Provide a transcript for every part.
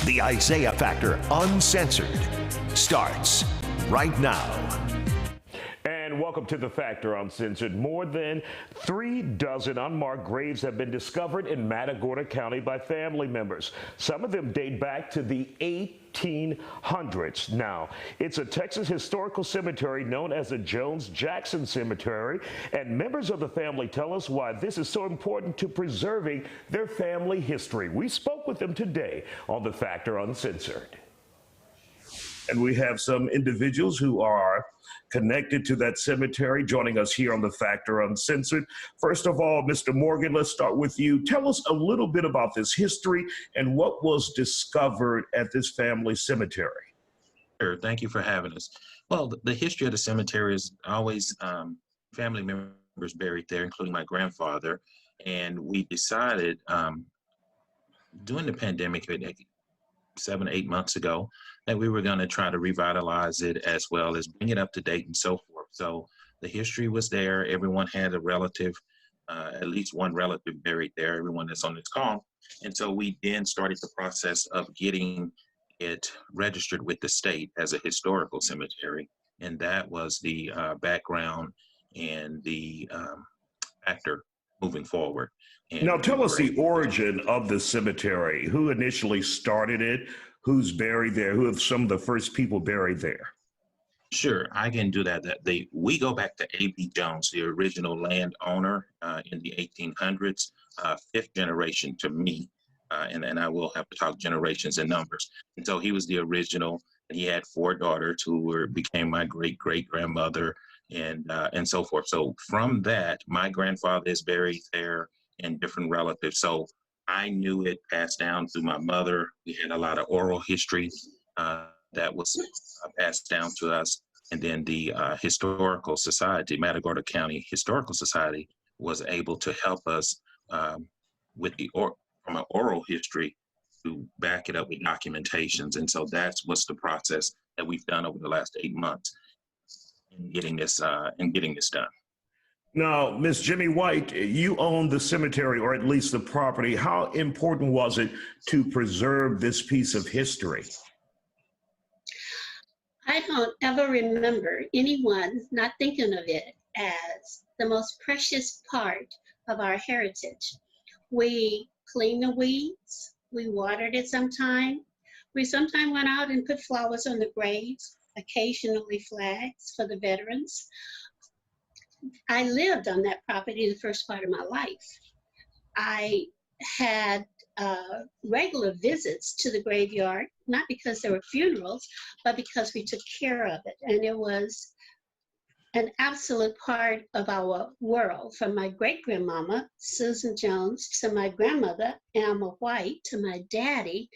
The Isaiah Factor Uncensored starts right now. And welcome to The Factor Uncensored. More than 36 unmarked graves have been discovered in Matagorda County by family members. Some of them date back to the 1800s. Now, it's a Texas historical cemetery known as the Jones-Jackson Cemetery, and members of the family tell us why this is so important to preserving their family history. We spoke with them today on The Factor Uncensored. And we have some individuals who are connected to that cemetery joining us here on The Factor Uncensored. First of all, Mr. Morgan, let's start with you. Tell us a little bit about this history and what was discovered at this family cemetery. Sure. Thank you for having us. Well, the history of the cemetery is always family members buried there, including my grandfather. And we decided during the pandemic, 7 or 8 months ago, that we were going to try to revitalize it as well as bring it up to date and so forth. So the history was there. Everyone had a relative, at least one relative buried there, everyone that's on this call. And so we then started the process of getting it registered with the state as a historical cemetery. And that was the background and the factor moving forward. And now tell us the origin of the cemetery. Who initially started it? Who's buried there? Who are some of the first people buried there? Sure, I can do that. We go back to A.B. Jones, the original landowner in the 1800s, fifth generation to me, and I will have to talk generations and numbers. And so he was the original, and he had 4 daughters who became my great-great-grandmother and so forth. So from that, my grandfather is buried there and different relatives. So I knew it passed down through my mother. We had a lot of oral history that was passed down to us. And then the Historical Society, Matagorda County Historical Society, was able to help us with from an oral history to back it up with documentations. And so that's what's the process that we've done over the last 8 months in getting this done. Now, Miss Jimmy White, you own the cemetery, or at least the property. How important was it to preserve this piece of history? I don't ever remember anyone not thinking of it as the most precious part of our heritage. We cleaned the weeds, we watered it sometime. We sometimes went out and put flowers on the graves, occasionally flags for the veterans. I lived on that property the first part of my life. I had regular visits to the graveyard, not because there were funerals, but because we took care of it. And it was an absolute part of our world, from my great-grandmama, Susan Jones, to my grandmother, Alma White, to my daddy,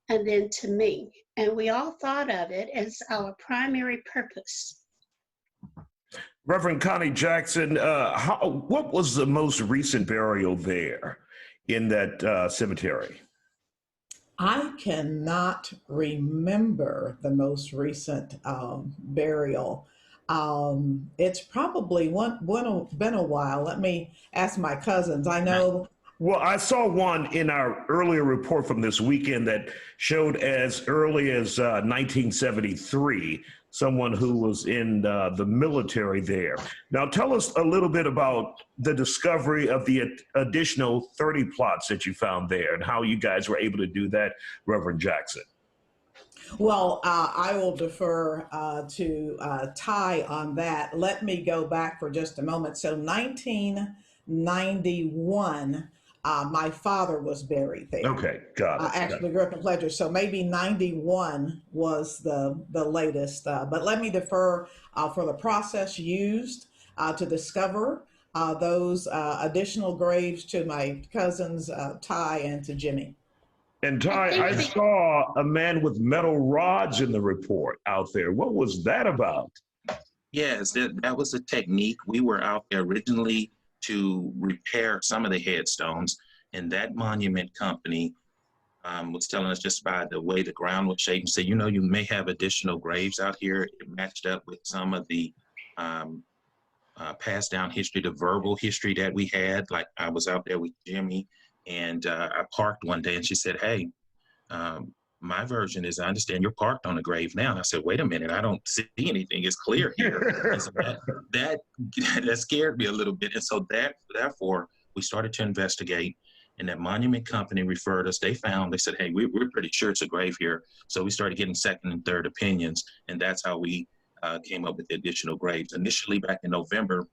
and then to me. And we all thought of it as our primary purpose. Reverend Connie Jackson, what was the most recent burial there in that cemetery? I cannot remember the most recent burial. It's probably been a while. Let me ask my cousins. I know. Well, I saw one in our earlier report from this weekend that showed as early as 1973, someone who was in the military there. Now, tell us a little bit about the discovery of the additional 30 plots that you found there and how you guys were able to do that, Reverend Jackson. Well, I will defer to Ty on that. Let me go back for just a moment. So 1991, my father was buried there. Okay, got it. Actually grew up in Pledger, so maybe 91 was the latest. But let me defer for the process used to discover those additional graves to my cousins, Ty and to Jimmy. And Ty, I saw a man with metal rods in the report out there. What was that about? Yes, that was a technique. We were out there originally to repair some of the headstones, and that monument company was telling us just by the way the ground was shaped, said, you know, you may have additional graves out here. It matched up with some of the passed down history, the verbal history that we had. Like I was out there with Jimmy, and I parked one day and she said, hey, my version is, I understand you're parked on a grave now. And I said, wait a minute, I don't see anything. It's clear here. And so that scared me a little bit. And so therefore, we started to investigate. And that monument company referred us. They said, hey, we're pretty sure it's a grave here. So we started getting second and third opinions. And that's how we came up with the additional graves. Initially, back in November,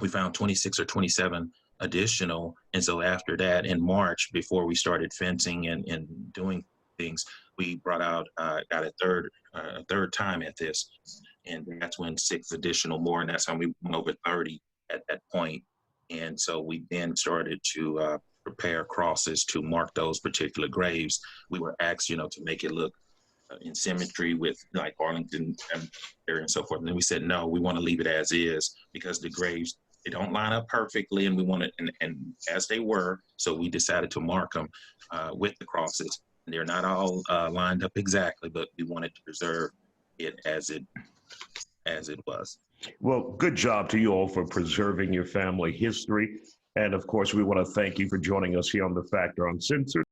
we found 26 or 27 additional. And so after that, in March, before we started fencing and doing things, we brought out, got a third time at this. And that's when 6 additional more. And that's how we went over 30 at that point. And so we then started to prepare crosses to mark those particular graves. We were asked, to make it look in symmetry with like Arlington and so forth. And then we said, no, we want to leave it as is because the graves, they don't line up perfectly, and we want it, and as they were, so we decided to mark them with the crosses. And they're not all lined up exactly, but we wanted to preserve it as it was. Well, good job to you all for preserving your family history. And of course, we want to thank you for joining us here on The Factor Uncensored.